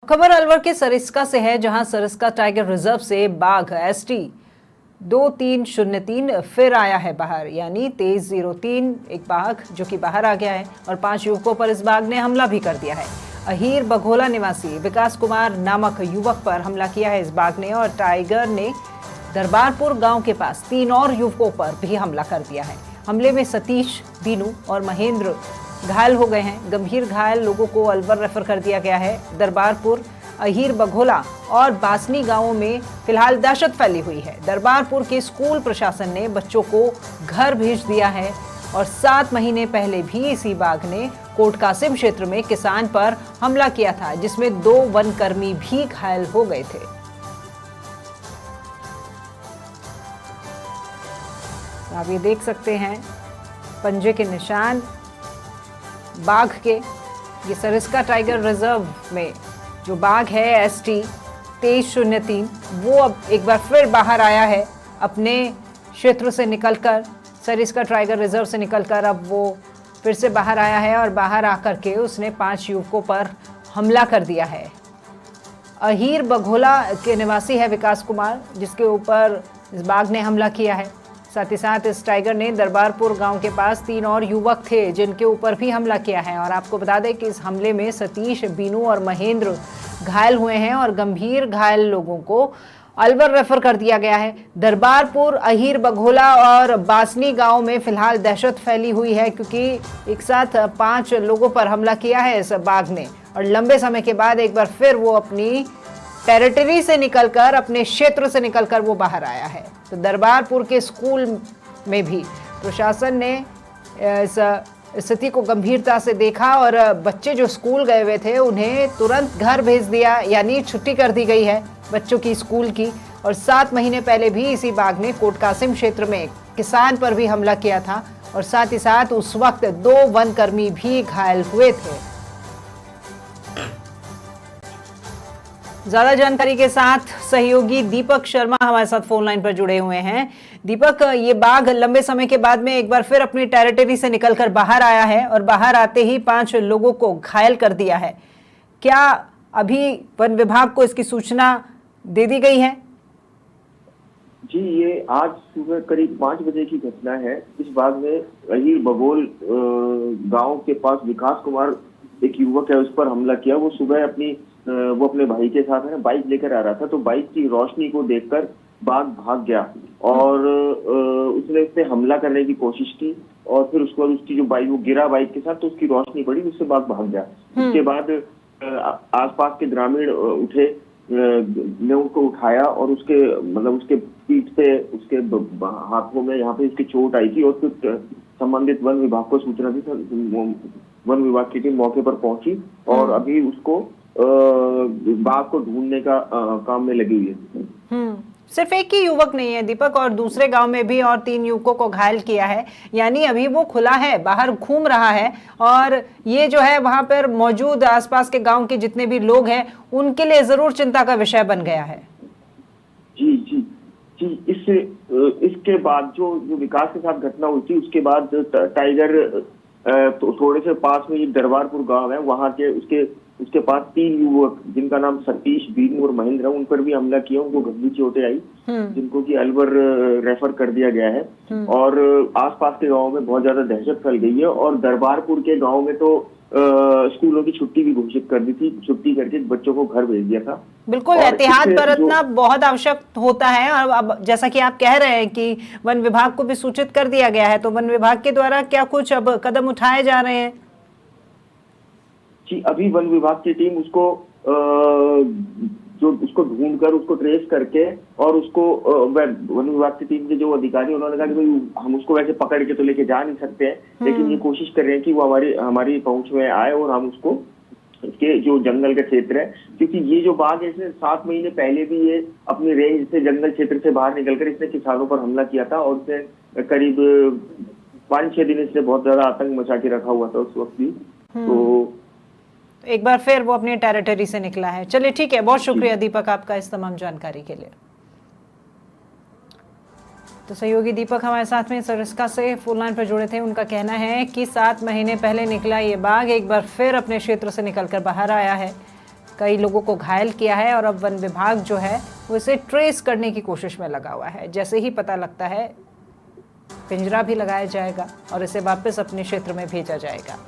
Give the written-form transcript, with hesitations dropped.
खबर अलवर के सरिस्का से है, जहां सरिस्का टाइगर रिजर्व से बाघ एसटी 2303 फिर आया है बाहर, यानी 2303 एक बाघ जो कि बाहर आ गया है और 5 युवकों पर इस बाघ ने हमला भी कर दिया है। अहीर बघोला निवासी विकास कुमार नामक युवक पर हमला किया है इस बाघ ने और टाइगर ने दरबारपुर गांव के पास 3 और युवकों पर भी हमला कर दिया है। हमले में सतीश, बीनू और महेंद्र घायल हो गए हैं। गंभीर घायल लोगों को अलवर रेफर कर दिया गया है। दरबारपुर, अहीर बघोला और बासनी गांवों में फिलहाल दहशत फैली हुई है। दरबारपुर के स्कूल प्रशासन ने बच्चों को घर भेज दिया है और 7 महीने पहले भी इसी बाघ ने कोट कासिम क्षेत्र में किसान पर हमला किया था, जिसमें 2 वनकर्मी भी घायल हो गए थे। आप ये देख सकते हैं पंजे के निशान बाघ के। ये सरिस्का टाइगर रिजर्व में जो बाघ है एसटी 2303, वो अब एक बार फिर बाहर आया है अपने क्षेत्र से निकलकर। सरिस्का टाइगर रिजर्व से निकलकर अब वो फिर से बाहर आया है और बाहर आकर के उसने 5 युवकों पर हमला कर दिया है। अहीर बघोला के निवासी है विकास कुमार, जिसके ऊपर इस बाघ ने हमला किया है। साथ ही साथ इस टाइगर ने दरबारपुर गांव के पास 3 और युवक थे जिनके ऊपर भी हमला किया है। और आपको बता दें कि इस हमले में सतीश, बीनू और महेंद्र घायल हुए हैं और गंभीर घायल लोगों को अलवर रेफर कर दिया गया है। दरबारपुर, अहीर बघोला और बासनी गांव में फिलहाल दहशत फैली हुई है, क्योंकि एक साथ 5 लोगों पर हमला किया है इस बाघ ने और लंबे समय के बाद एक बार फिर वो अपनी टेरिटरी से निकलकर, अपने क्षेत्र से निकलकर वो बाहर आया है। तो दरबारपुर के स्कूल में भी प्रशासन ने इस स्थिति को गंभीरता से देखा और बच्चे जो स्कूल गए हुए थे उन्हें तुरंत घर भेज दिया, यानी छुट्टी कर दी गई है बच्चों की स्कूल की। और 7 महीने पहले भी इसी बाघ ने कोट कासिम क्षेत्र में किसान पर भी हमला किया था और साथ ही साथ उस वक्त 2 वनकर्मी भी घायल हुए थे। ज्यादा जानकारी के साथ सहयोगी दीपक शर्मा हमारे साथ फोन लाइन पर जुड़े हुए हैं। दीपक, ये बाघ लंबे समय के बाद में एक बार फिर अपनी टेरिटरी से निकलकर बाहर आया है और बाहर आते ही 5 लोगों को घायल कर दिया है। क्या अभी वन विभाग को इसकी सूचना दे दी गई है? जी, ये आज सुबह करीब 5 बजे की घटना है। इस बाघ में अहीर बघोल गांव के पास विकास कुमार एक युवक है, उस पर हमला किया। वो सुबह वो अपने भाई के साथ है बाइक लेकर आ रहा था, तो बाइक की रोशनी को देखकर बाघ भाग गया और उसने उस पे हमला करने की कोशिश की और फिर उसके बाद उसकी जो बाइक, वो गिरा बाइक के साथ, तो उसकी रोशनी पड़ी, उससे बाघ भाग गया। उसके बाद आसपास के ग्रामीण उठे, ने उसको उठाया और उसके पीठ पे, उसके हाथों में यहाँ पे उसकी चोट आई थी और फिर संबंधित वन विभाग को सूचना दी। वन विभाग की टीम मौके पर पहुंची और अभी उसको बाघ को ढूंढने का काम में लगी हुई है। सिर्फ एक ही युवक नहीं है दीपक, और दूसरे गांव में भी और 3 युवकों को घायल किया है, यानी अभी वो खुला है, बाहर घूम रहा है और ये जो है वहां पर मौजूद आसपास के गांव के जितने भी लोग हैं उनके लिए जरूर चिंता का विषय बन गया है। जी जी जी, इसके बाद जो विकास के साथ घटना हुई थी, उसके बाद टाइगर तो थोड़े से पास में ये दरबारपुर गांव है, वहां के उसके पास 3 युवक जिनका नाम सतीश, बीनू और महेंद्र है, उन पर भी हमला किया। उनको गंभीर चोटें आई, जिनको कि अलवर रेफर कर दिया गया है। और आसपास के गांवों में बहुत ज्यादा दहशत फैल गई है और दरबारपुर के गांव में तो स्कूलों की छुट्टी भी घोषित कर दी थी, छुट्टी करके बच्चों को घर भेज दिया था। बिल्कुल, एहतियात बरतना बहुत आवश्यक होता है। और अब जैसा कि आप कह रहे हैं कि वन विभाग को भी सूचित कर दिया गया है, तो वन विभाग के द्वारा क्या कुछ अब कदम उठाए जा रहे हैं? जी, अभी वन विभाग की टीम उसको ढूंढकर, उसको ट्रेस करके और उसको वन विभाग की टीम के जो अधिकारी, उन्होंने कहा कि भाई हम उसको वैसे पकड़ के तो लेके जा नहीं सकते हैं, लेकिन ये कोशिश कर रहे हैं कि वो हमारी पहुंच में आए और हम उसको इसके जो जंगल का क्षेत्र है, क्योंकि ये जो बाघ है इसने 7 महीने पहले भी ये अपनी रेंज से, जंगल क्षेत्र से बाहर निकलकर इसने किसानों पर हमला किया था और इसने करीब 5-6 दिन इसने बहुत ज्यादा आतंक मचा के रखा हुआ था उस वक्त भी। तो एक बार फिर वो अपनी टेरिटरी से निकला है। चलिए ठीक है, बहुत शुक्रिया दीपक आपका इस तमाम जानकारी के लिए। तो सहयोगी दीपक हमारे साथ में सरिस्का से फोन लाइन पर जुड़े थे। उनका कहना है कि 7 महीने पहले निकला ये बाघ एक बार फिर अपने क्षेत्र से निकलकर बाहर आया है। कई लोगों को घायल किया है और अब वन विभाग जो है वो इसे ट्रेस करने की कोशिश में लगा हुआ है। जैसे ही पता लगता है पिंजरा भी लगाया जाएगा और इसे वापस अपने क्षेत्र में भेजा जाएगा।